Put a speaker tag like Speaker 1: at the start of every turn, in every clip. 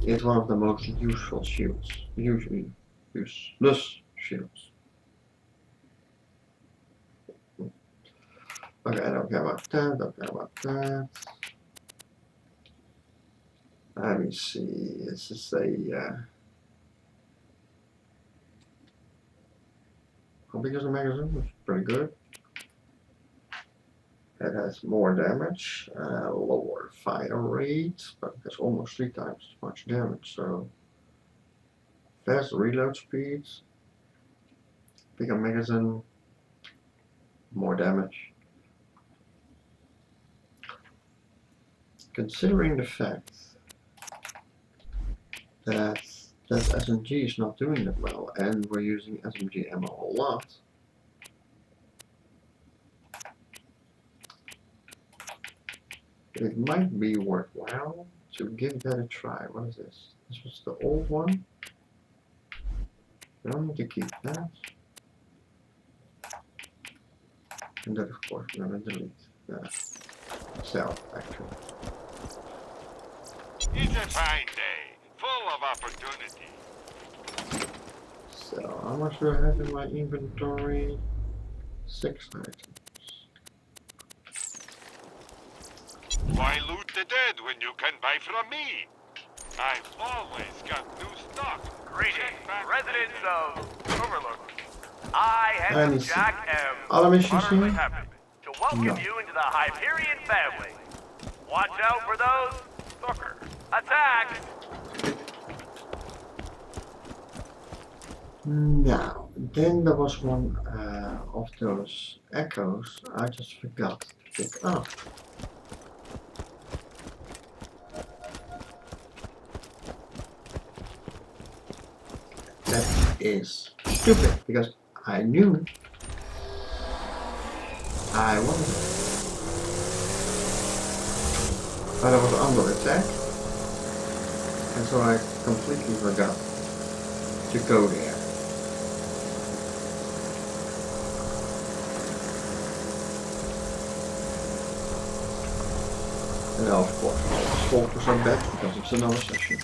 Speaker 1: It's one of the most useful shields. Usually useless shields. Okay, I don't care about that, don't care about that. Let me see, this is a... how big is the magazine? It's pretty good. It has more damage, lower fire rate, but it's almost 3 times as much damage, so... fast reload speeds, bigger magazine, more damage. Considering the fact that SMG is not doing that well, and we're using SMG ammo a lot, it might be worthwhile to give that a try. What is this? This was the old one. We don't need to keep that. And that, of course, we're going to delete. Sell, actually.
Speaker 2: It's a fine day, full of opportunity.
Speaker 1: So, how much do I have in my inventory? 6 items.
Speaker 2: Why loot the dead when you can buy from me? I've always got new stock.
Speaker 3: Greetings, residents of Overlook. I, Handsome
Speaker 1: Tannis.
Speaker 3: Jack, am
Speaker 1: Alle missions
Speaker 3: utterly
Speaker 1: hier?
Speaker 3: happy to welcome
Speaker 1: No.
Speaker 3: you into the Hyperion family. Watch out for those stalkers. Attack!
Speaker 1: Now, then there was one of those echoes I just forgot to pick up. That is stupid, because I knew I wanted it. But I was under attack, and so I completely forgot to go there. And now, of course, I'll focus on that because it's another session.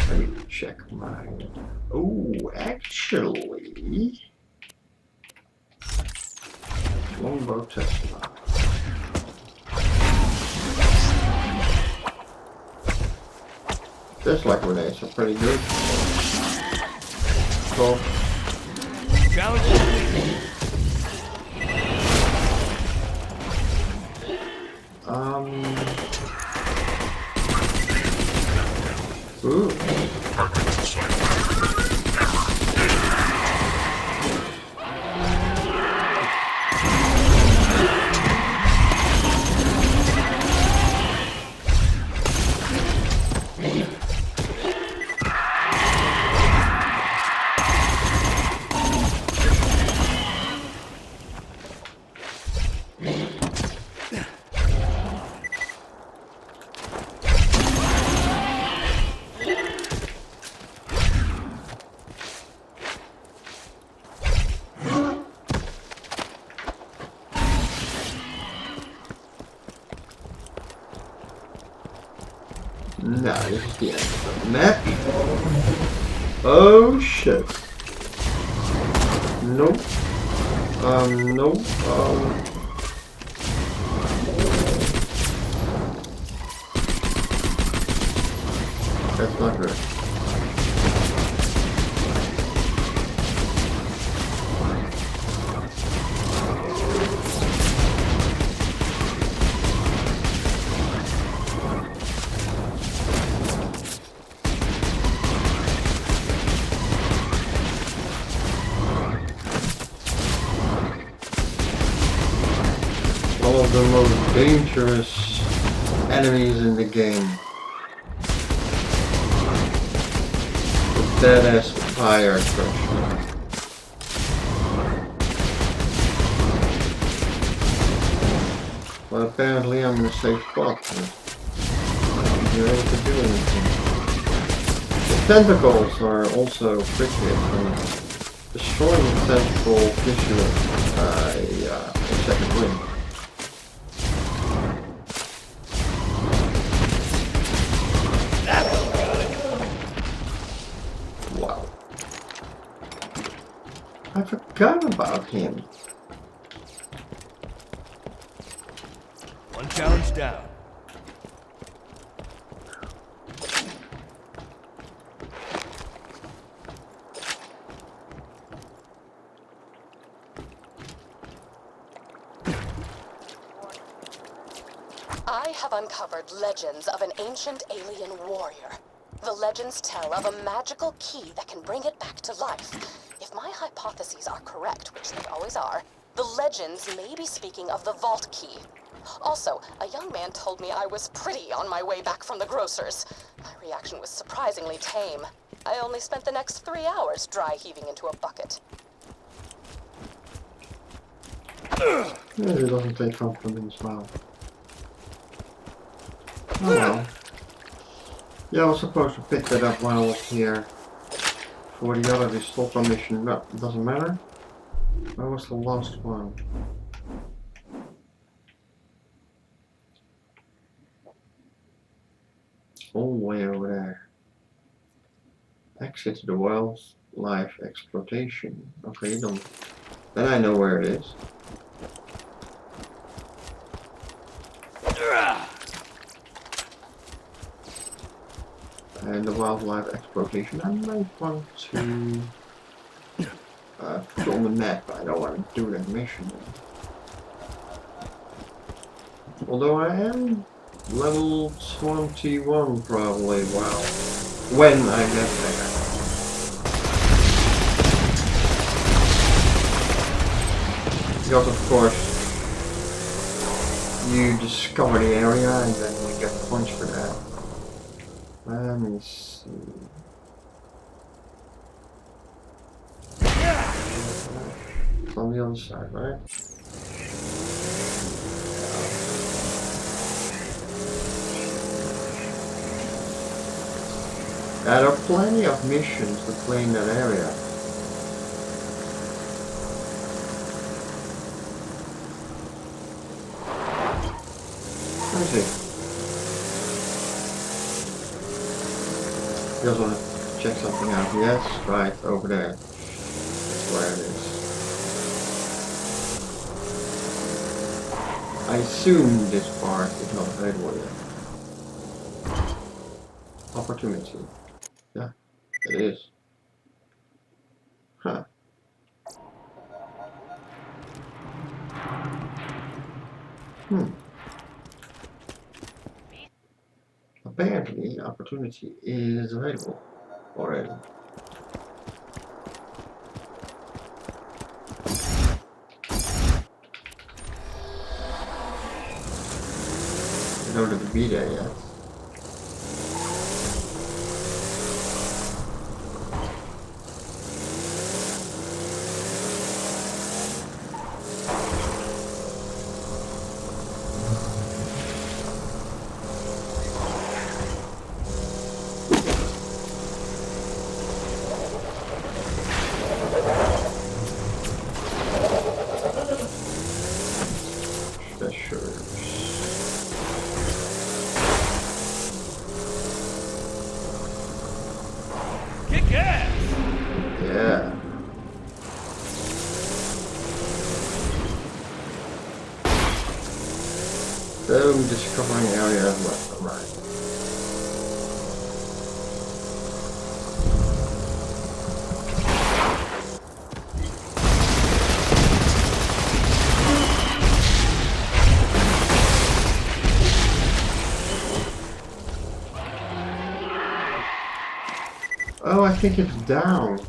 Speaker 1: Let me check my... Oh, actually... Longbow Tesla. Tesla grenades are pretty good. So, ooh. Now, this is the end of the map. Oh shit. Nope. Nope. That's not good. One of the most dangerous enemies in the game. The dead-ass fire crusher. Well, apparently I'm in a safe spot. You're able to do anything. The tentacles are also pretty excellent. Destroying the tentacle gives you a second wind. Wow. I forgot about him.
Speaker 4: One challenge down.
Speaker 5: I have uncovered legends of an ancient alien warrior. The legends tell of a magical key that can bring it back to life. If my hypotheses are correct, which they always are, the legends may be speaking of the vault key. Also, a young man told me I was pretty on my way back from the grocer's. My reaction was surprisingly tame. I only spent the next 3 hours dry heaving into a bucket.
Speaker 1: Yeah, he doesn't take compliments well. Oh well. Yeah, I was supposed to pick that up when I was here for the other Dystopia mission. No, it doesn't matter. Where was the last one? All the way over there. Exit the wildlife exploitation. Okay, then I know where it is. And the wildlife exploitation, I might want to put on the map. I don't want to do that mission. Although I am level 21 probably, wow, when I get there. Because of course, you discover the area and then you get points for that. Let me see. It's on the other side, right? Yeah, there are plenty of missions to play in that area. Let me see. Just want to check something out. Yes, right over there. That's where it is. I assume this part is not available yet. Opportunity. Yeah, it is. Huh. Apparently, opportunity is available already. In order to be there yet.
Speaker 4: Kick ass!
Speaker 1: Yeah. So discovering areas left and right. Oh, I think it's down.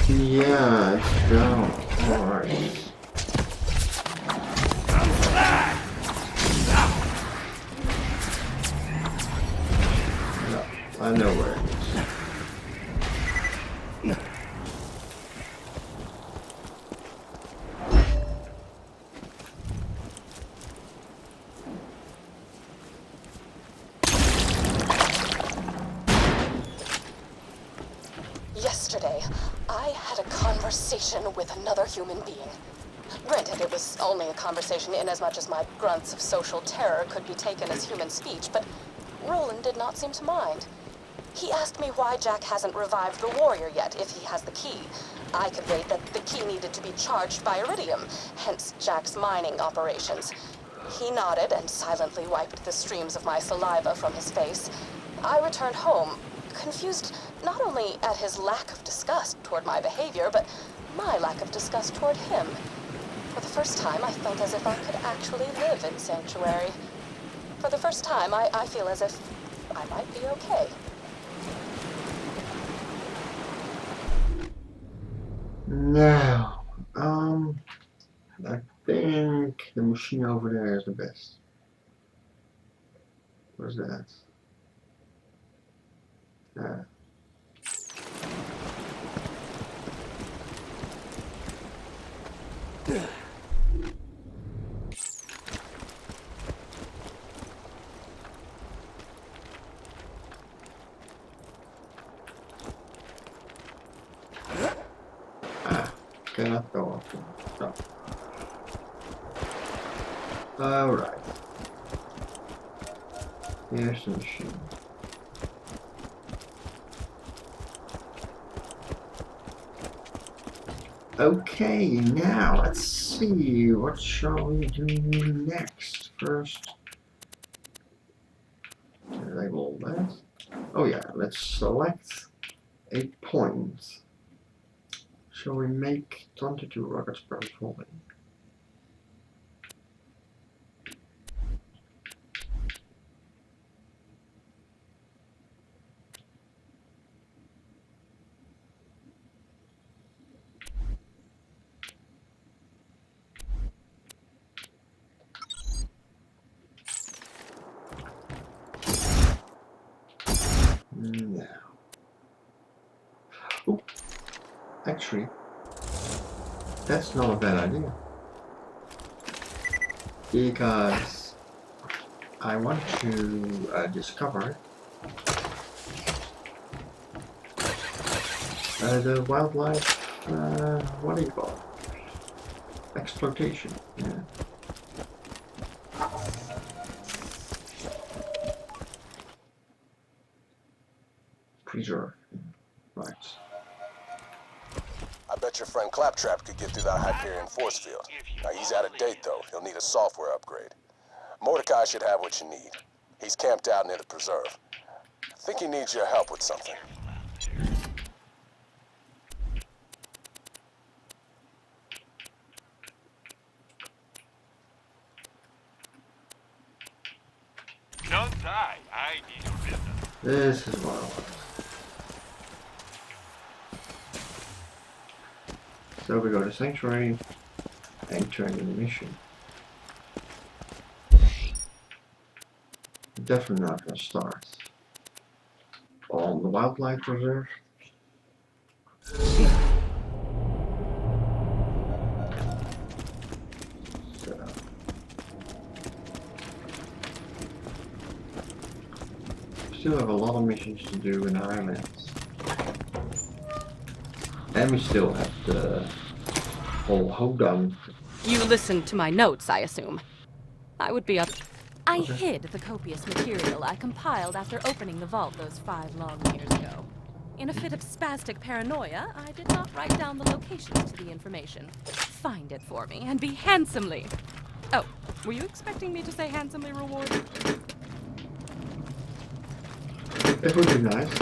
Speaker 1: Yeah, it's down. Alright. No, I know where it is.
Speaker 5: conversation with another human being. Granted, it was only a conversation in as much as my grunts of social terror could be taken as human speech, but Roland did not seem to mind. He asked me why Jack hasn't revived the warrior yet if he has the key. I conveyed that the key needed to be charged by iridium, hence Jack's mining operations. He nodded and silently wiped the streams of my saliva from his face. I returned home, confused not only at his lack of disgust toward my behavior, but my lack of disgust toward him. For the first time, I felt as if I could actually live in Sanctuary. For the first time, I feel as if I might be okay.
Speaker 1: Now, I think the machine over there is the best. Where's that? Cannot go up. No. Alright. Here's the machine. Okay, now let's see, what shall we do next? First, label that. Oh yeah, let's select a point. Shall we make 22 rockets per volley? Now, oh, actually, that's not a bad idea, because I want to discover the wildlife, what do you call it? Exploitation, yeah. Preserve, right.
Speaker 4: I bet your friend Claptrap could get through that Hyperion force field. Now he's out of date though, he'll need a software upgrade. Mordecai should have what you need. He's camped out near the preserve. I think he needs your help with something.
Speaker 2: Don't die. I need your business.
Speaker 1: This is what I want. So we go to Sanctuary, entering the mission. Definitely not gonna start on the wildlife reserve. So still have a lot of missions to do in Ireland. And we still have the whole hold on.
Speaker 6: You listened to my notes, I assume. I would be up. I
Speaker 1: Okay.
Speaker 6: hid the copious material I compiled after opening the vault those 5 long years ago. In a fit of spastic paranoia, I did not write down the locations to the information. Find it for me and be handsomely. Oh, were you expecting me to say handsomely rewarded?
Speaker 1: That would be nice.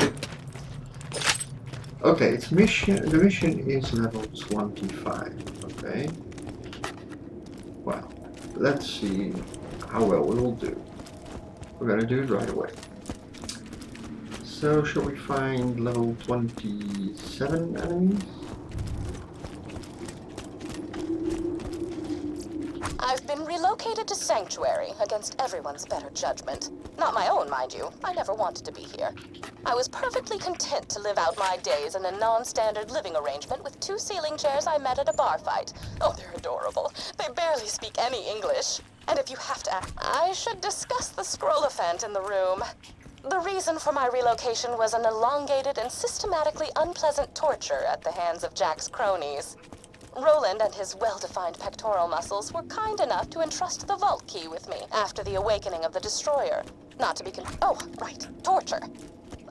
Speaker 1: Okay, it's mission. The mission is level 25. Okay. Well, let's see how well we will do. We're gonna do it right away. So, shall we find level 27 enemies?
Speaker 5: I've been relocated to Sanctuary against everyone's better judgment. Not my own, mind you. I never wanted to be here. I was perfectly content to live out my days in a non-standard living arrangement with 2 ceiling chairs I met at a bar fight. Oh, they're adorable. They barely speak any English. And if you have to ask, I should discuss the scrollophaint in the room. The reason for my relocation was an elongated and systematically unpleasant torture at the hands of Jack's cronies. Roland and his well-defined pectoral muscles were kind enough to entrust the vault key with me after the awakening of the destroyer. Not to be torture.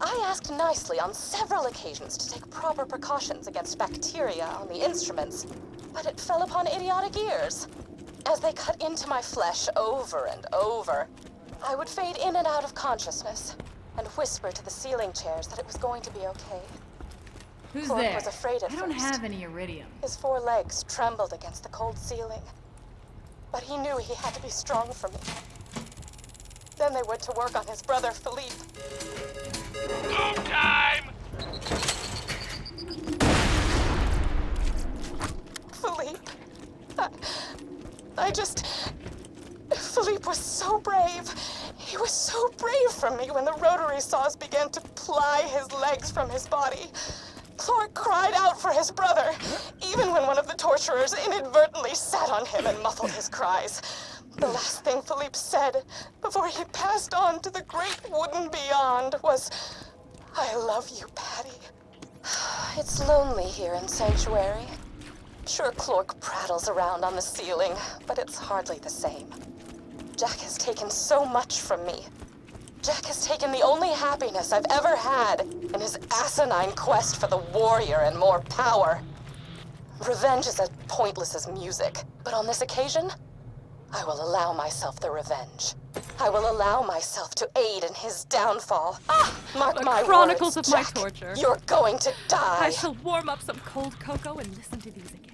Speaker 5: I asked nicely on several occasions to take proper precautions against bacteria on the instruments, but it fell upon idiotic ears. As they cut into my flesh over and over, I would fade in and out of consciousness and whisper to the ceiling chairs that it was going to be okay.
Speaker 7: Who's
Speaker 5: Clark
Speaker 7: there?
Speaker 5: was afraid at
Speaker 7: I don't
Speaker 5: first.
Speaker 7: have any iridium.
Speaker 5: His 4 legs trembled against the cold ceiling, but he knew he had to be strong for me. Then they went to work on his brother, Philippe.
Speaker 2: Move time!
Speaker 5: Philippe. Philippe was so brave. He was so brave for me when the rotary saws began to ply his legs from his body. Clark cried out for his brother, even when one of the torturers inadvertently sat on him and muffled his cries. The last thing Philippe said before he passed on to the great wooden beyond was, "I love you, Patty." It's lonely here in Sanctuary. Sure, Clark prattles around on the ceiling, but it's hardly the same. Jack has taken so much from me. Jack has taken the only happiness I've ever had in his asinine quest for the warrior and more power. Revenge is as pointless as music, but on this occasion, I will allow myself the revenge. I will allow myself to aid in his downfall. Mark
Speaker 6: The
Speaker 5: my
Speaker 6: chronicles
Speaker 5: words,
Speaker 6: of my
Speaker 5: Jack.
Speaker 6: torture.
Speaker 5: You're going to die.
Speaker 6: I shall warm up some cold cocoa and listen to these again.